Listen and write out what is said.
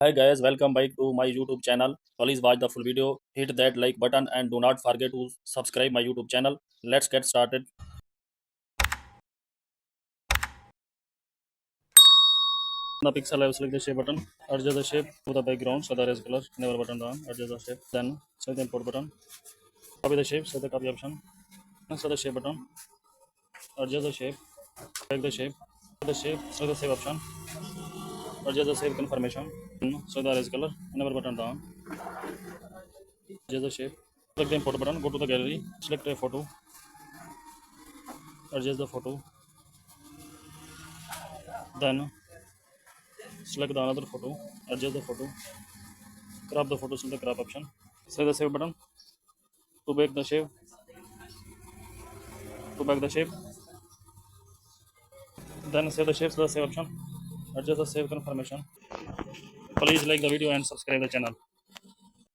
Hi guys, welcome back to my YouTube channel. Please watch the full video, hit that like button and do not forget to subscribe my YouTube channel. Let's get started. The pixel I will select the shape button, adjust the shape to the background so the erase color, never button down, adjust the shape, then select the import button, copy the shape, select the copy option, select the shape button, adjust the shape, select the shape, select the save option, adjust the save confirmation, select the erase color, never button down, adjust the shape, select the import button, go to the gallery, select a photo, adjust the photo, then select the another photo, adjust the photo, crop the photos in the crop option. Select the save button to back the shape, to back the shape. Then save the shapes to the save option. Adjust the save confirmation. Please like the video and subscribe the channel.